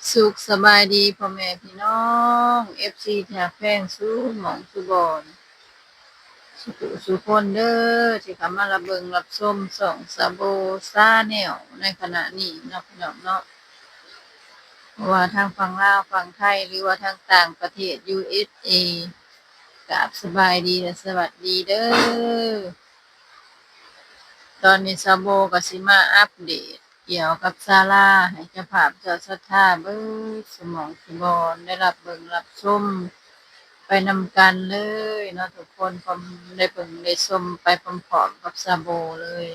สุขสบายดีพ่อแม่พี่น้องFC แถบแพงสู้หมองสุบอนสุคนเด้อที่เข้ามารับเบิงรับชมส่องสะโบซาแนวในขณะนี้เนาะพี่น้องเนาะว่าทางฝั่งลาวฝั่งไทยหรือว่าทางต่างประเทศ USA กราบสบายดีและสวัสดีเด้อตอนนี้ซาโบก็สิมาอัปเดตเกี่ยวกับศาลาให้เจ้าภาพเจ้าศรัทธาเบิดสมองสุบอนได้รับเบิงรับชม ไปนำกันเลยเนาะทุกคนพร้อมได้เบิ่งได้ชมไปพร้อมๆกับซาโบเลย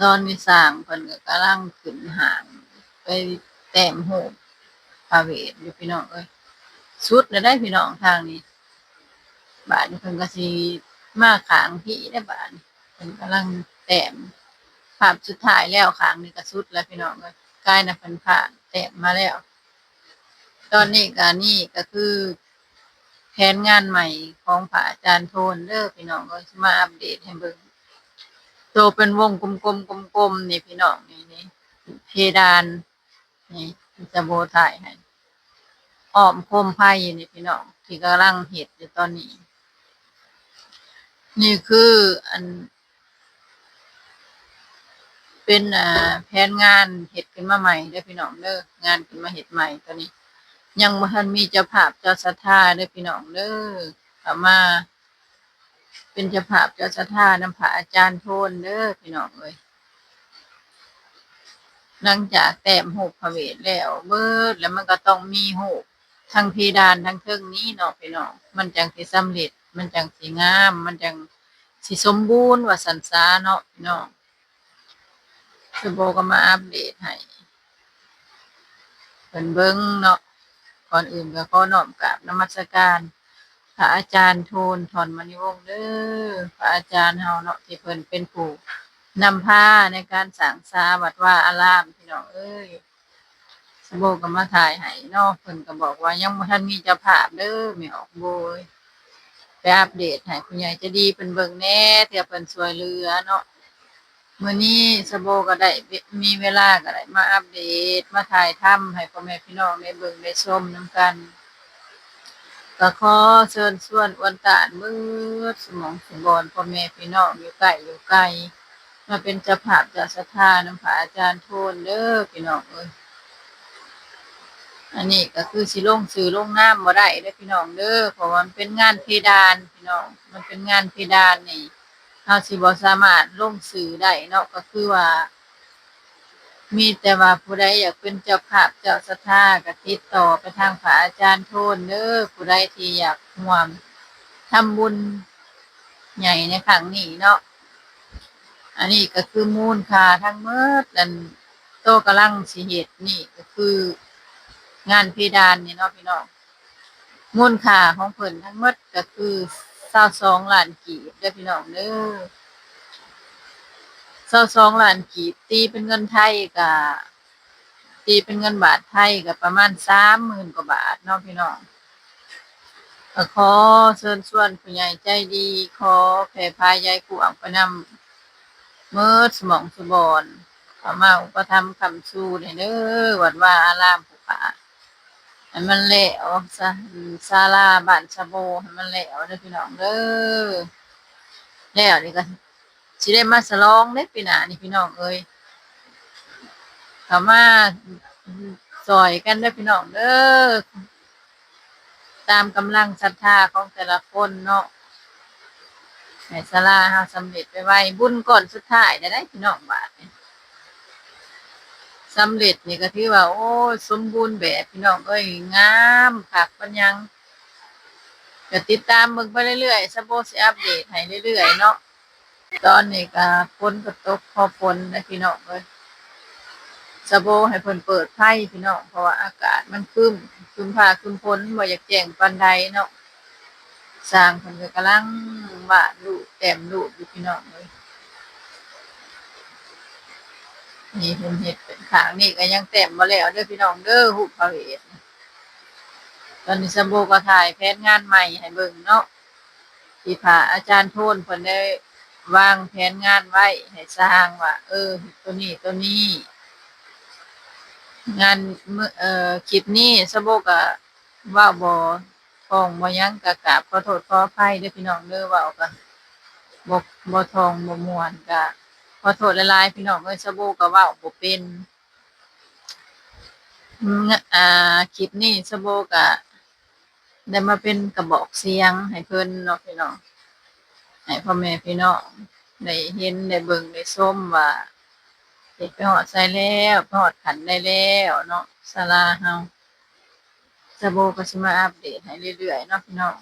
ตอนนี้สร้างเพิ่นก็กำลังขึ้นห้างไปแต้มรูปพระเวทอยู่พี่น้องเอ้ยสุดแล้วได้พี่น้องทางนี้บาดนี้เพิ่นก็สิมาข้างพี่ได้บาดนี้เพิ่นกำลังแต้มภาพสุดท้ายแล้วข้างนี้ก็สุดแล้วพี่น้องเอ้ยใกล้น่ะเพิ่นผ่านแต้มมาแล้วตอนนี้ก็นี่ก็คือแผนงานใหม่ของพระอาจารย์โทนเด้อพี่น้องเอ้ยสิมาอัปเดตให้เบิ่ง โตเป็นวงกลมๆกลมๆนี่พี่น้องนี่เพดานนี่จะโบถ่ายให้อ้อมโคมไผ่นี่พี่น้องที่กำลังเฮ็ดอยู่ตอนนี้นี่คืออันเป็นแผนงานเฮ็ดขึ้นมาใหม่เด้อพี่น้องเด้องานขึ้นมาเฮ็ดใหม่ตอนนี้ยังบ่ทันมีเจ้าภาพเจ้าศรัทธาเด้อพี่น้องเด้อเข้ามาเป็นเจ้าภาพเจ้าศรัทธานำพระอาจารย์โทนเด้อพี่น้องเอ้ย หลังจากแต้มรูปพระเวทแล้วเบิดแล้วมันก็ต้องมีรูปทั้งเพดานทั้งเทิงนี้เนาะพี่น้องมันจั่งสิสำเร็จมันจั่งสิงามมันจั่งสิสมบูรณ์ว่าซั่นซะเนาะพี่น้องคือโบก็มาอัปเดตให้เพิ่นเบิ่งเนาะก่อนอื่นก็ขอน้อมกราบนมัสการพระอาจารย์โทนถอนมณีวงศ์เด้อพระอาจารย์เฮาเนาะที่เพิ่นเป็นผู้นำพาในการสร้างศาวัดวาอารามพี่น้องเอ้ย สโบก็มาถ่ายให้เนาะเพิ่นก็บอกว่ายังบ่ทันมีเจ้าภาพเด้อแม่ออกโบยไปอัปเดตให้ผู้ใหญ่ใจดีเพิ่นเบิ่งแหน่เทื่อเพิ่นช่วยเหลือเนาะมื้อนี้สโบก็ได้มีเวลาก็ได้มาอัปเดตมาถ่ายทำให้พ่อแม่พี่น้องได้เบิ่งได้ชมนำกันก็ขอเชิญชวนอวนตานเบิดสมองสุบอนพ่อแม่พี่น้องอยู่ใกล้อยู่ไกลมาเป็นเจ้าภาพเจ้าศรัทธานำพระอาจารย์โทนเด้อพี่น้องเอ้ย อันนี้ก็คือสิลงชื่อลงนามบ่ได้เด้อพี่น้องเด้อเพราะว่ามันเป็นงานเพดานพี่น้องมันเป็นงานเพดานนี่เราสิบ่สามารถลงชื่อได้เนาะก็คือว่ามีแต่ว่าผู้ใดอยากเป็นเจ้าภาพเจ้าศรัทธาก็ติดต่อไปทางพระอาจารย์โทนเด้อผู้ใดที่อยากร่วมทำบุญใหญ่ในครั้งนี้เนาะอันนี้ก็คือมูลค่าทั้งหมดอันโตกำลังสิเฮ็ดนี่ก็คืองานเพดานนี่เนาะพี่น้อง มูลค่าของเพิ่นทั้งหมดก็คือ22ล้านกีบเด้อพี่น้องเด้อ22ล้านกีบตีเป็นเงินไทยก็ตีเป็นเงินบาทไทยก็ประมาณ30,000กว่าบาทเนาะพี่น้องก็ขอเชิญชวนผู้ใหญ่ใจดีขอแผ่พายายกวางไปนำเมิดสมองสุบอนเข้ามาอุปถัมภ์ค้ำชูให้เด้อวัดว่าอารามผู้ขาให้มันแล้วซะศาลาบ้านชะโบให้มันแล้วเด้อพี่น้องเด้อ แล้วนี่ก็สิได้มาฉลองเด้ปีหน้านี่พี่น้องเอ้ยเข้ามาช่วยกันเด้อพี่น้องเด้อตามกำลังศรัทธาของแต่ละคนเนาะให้ศาลาเฮาสำเร็จไวๆบุญก้อนสุดท้ายได้พี่น้องบาดนี้สำเร็จนี่ก็ถือว่าโอ้ยสมบูรณ์แบบพี่น้องเอ้ยงามคักปานยังก็ติดตามเบิ่งไปเรื่อยๆสะโบสิอัปเดตให้เรื่อยๆเนาะตอนนี้ก็ฝนก็ตกพอฝนนะพี่น้องเอ้ย สะโบให้เพิ่นเปิดไฟพี่น้องเพราะว่าอากาศมันครึ้มครึ้มฟ้าครึ้มฝนบ่อยากแจ้งปานใดเนาะสร้างเพิ่นก็กำลังวาดรูปแต้มรูปอยู่พี่น้องเอ้ยนี่เพิ่นเฮ็ดเป็นข้างนี่ก็ยังแต้มบ่แล้วเด้อพี่น้องเด้อรูปพระเวทตอนนี้สะโบก็ถ่ายแผนงานใหม่ให้เบิ่งเนาะที่พระอาจารย์โทนเพิ่นได้วางแผนงานไว้ให้สร้างว่าตัวนี้ งานมื้อคลิปนี้สะโบก็เว้าพ้องบ่หยังก็กราบขอโทษขออภัยเด้อพี่น้องเด้อเว้าก็บ่ท่องบ่ม่วนก็ขอโทษหลายๆพี่น้องเอ้ยสะโบก็เว้าบ่เป็นคลิปนี้สะโบก็ได้มาเป็นกระบอกเสียงให้เพิ่นเนาะพี่น้องให้พ่อแม่พี่น้องได้เห็นได้เบิ่งได้ชมว่าเฮ็ดไปฮอดไสแล้วไปฮอดขันใดแล้วเนาะศาลาเฮา สะโบก็สิมาอัปเดตให้เรื่อยๆเนาะพี่น้อง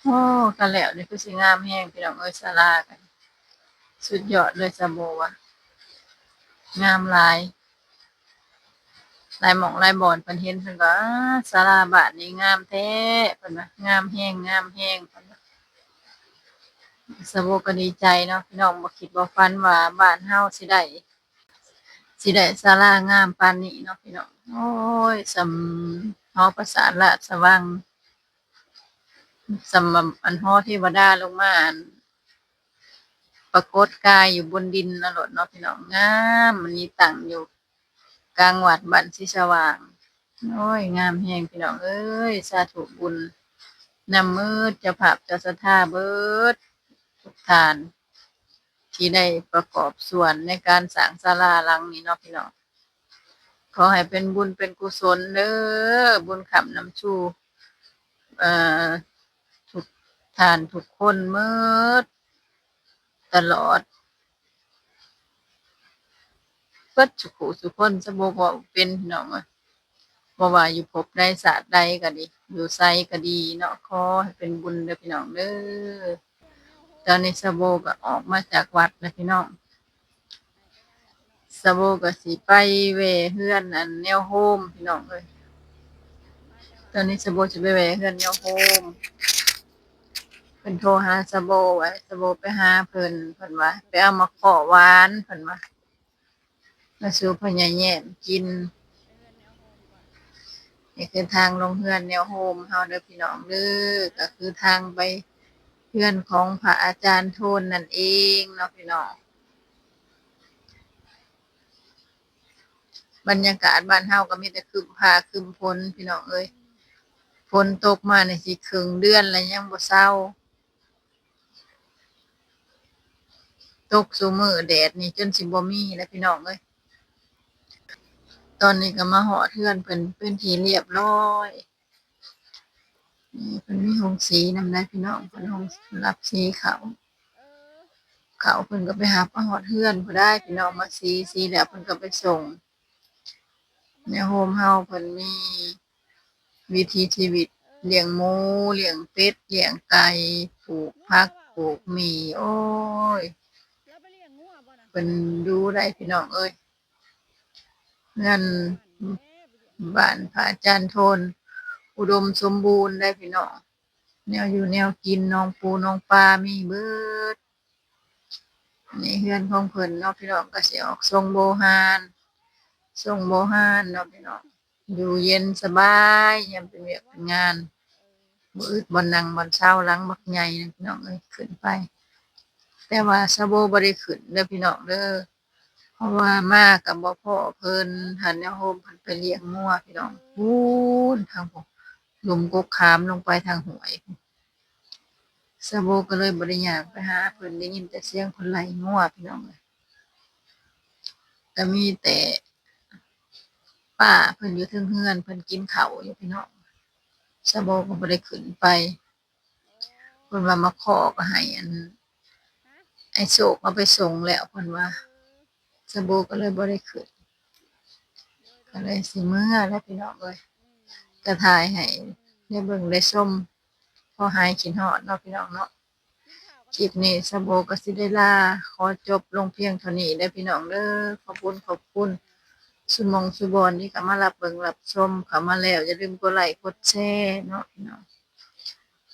โอ้คันแล้วนี่คือสิงามแรงพี่น้องเอ้ยศาลาก็สุดยอดเลยสะโบว่างามหลายหลายหม้องหลายบ่อนเพิ่นเห็นเพิ่นก็ศาลาบ้านนี้งามแท้เพิ่นว่างามแรงงามแรงเพิ่นว่าสะโบก็ดีใจเนาะพี่น้องบ่คิดบ่ฝันว่าบ้านเฮาสิได้ศาลางามปานนี้เนาะพี่น้องโอ้ยหอประสาทราชวังสำอันหอเทวดาลงมาอัน ปรากฏกายอยู่บนดินนะโลดเนาะพี่น้องงามมันมีตั้งอยู่กลางวัดบ้านศรีสว่างโอ้ยงามแฮงพี่น้องเอ้ยสาธุบุญนำมือเจ้าภาพเจ้าศรัทธาเบิดทุกท่านที่ได้ประกอบส่วนในการสร้างศาลาหลังนี้เนาะพี่น้องขอให้เป็นบุญเป็นกุศลเด้อบุญค้ำนำชูเอ่อทุกท่านทุกคนเมิดตลอด เบิดซุผู้ซุคนซะบ่เว้าเป็นพี่น้องเอ้ยบ่ว่าอยู่ภพใดชาติใดก็ดีอยู่ไสก็ดีเนาะขอให้เป็นบุญเด้อพี่น้องเด้อตอนนี้สะโบก็ออกมาจากวัดแล้วพี่น้องสะโบก็สิไปแหว่เรือนอันแนวโฮมพี่น้องเอ้ยตอนนี้สะโบสิไปแหว่เรือนแนวโฮมเพิ่นโทรหาสะโบว่าให้สะโบไปหาเพิ่นว่าไปเอามะกอกหวานเพิ่นว่ามาสู่พ่อใหญ่แย้มกิน นี่คือทางลงเรือนแนวโฮมเฮาเด้อพี่น้องเด้อก็คือทางไปเรือนของพระอาจารย์โทนนั่นเองเนาะพี่น้องบรรยากาศบ้านเฮาก็มีแต่ครึ้มฟ้าครึ้มฝนพี่น้องเอ้ยฝนตกมานี่สิครึ่งเดือนแล้วยังบ่เซาตกซุมื้อแดดนี่จนสิบ่มีแล้วพี่น้องเอ้ยตอนนี้ก็มาฮอดเรือนเพิ่นเป็นที่เรียบร้อยนี่เพิ่นมีโรงสีนำได้พี่น้องเพิ่นโรงรับสีเขาเพิ่นก็ไปรับมาฮอดเรือนพู้นได้พี่น้องมาสีแล้วเพิ่นก็ไปส่ง ในโฮมเฮาเพิ่นมีวิถีชีวิตเลี้ยงหมูเลี้ยงเป็ดเลี้ยงไก่ปลูกผักปลูกหมี่โอ๊ยเพิ่นดูได้พี่น้องเอ้ยเรือนบ้านพระอาจารย์โทนอุดมสมบูรณ์ได้พี่น้องแนวอยู่แนวกินน้องปูน้องปลามีเบิดนี่เรือนของเพิ่นเนาะพี่น้องก็สิออกทรงโบราณเนาะพี่น้องอยู่เย็นสบายยามเป็นเวียกเป็นงาน บ่อึดบ่นั่งบ่เซาหลังบักใหญ่นั่นพี่น้องเอ้ยขึ้นไปแต่ว่าซาโบบ่ได้ขึ้นเด้อพี่น้องเด้อเพราะว่ามาก็บ่พ้อเพิ่นหั้นแนวโฮมเพิ่นไปเลี้ยงงัวพี่น้องพู้นทางพู้นหลุมกกขามลงไปทางห้วยพู้นซาโบก็เลยบ่ได้ย่างไปหาเพิ่นได้ยินแต่เสียงเพิ่นไล่งัวพี่น้องเอ้ยก็มีแต่ป้าเพิ่นอยู่เทิงเรือนเพิ่นกินข้าวอยู่พี่น้องซาโบก็บ่ได้ขึ้นไปเพิ่นว่ามาขอก็ให้ไอ้โศกเอาไปส่งแล้วเพิ่นว่าสะโบก็เลยบ่ได้ขึ้นก็เลยสิเมื่อแล้วพี่น้องเอ้ยก็ถ่ายให้ได้เบิ่งได้ชมพอหายคิดฮอดเนาะพี่น้องเนาะคลิปนี้สะโบก็สิได้ลาขอจบลงเพียงเท่านี้เด้อพี่น้องเด้อขอบคุณสุหม้องซุบอนที่เข้ามารับเบิ่งรับชมเข้ามาแล้วอย่าลืมกดไลก์กดแชร์เนาะพี่น้อง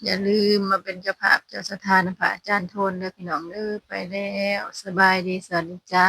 อย่าลืมมาเป็นเจ้าภาพเจ้าศรัทธานำพระอาจารย์โทนเด้อพี่น้องเด้อไปแล้วสบายดีสวัสดีจ้า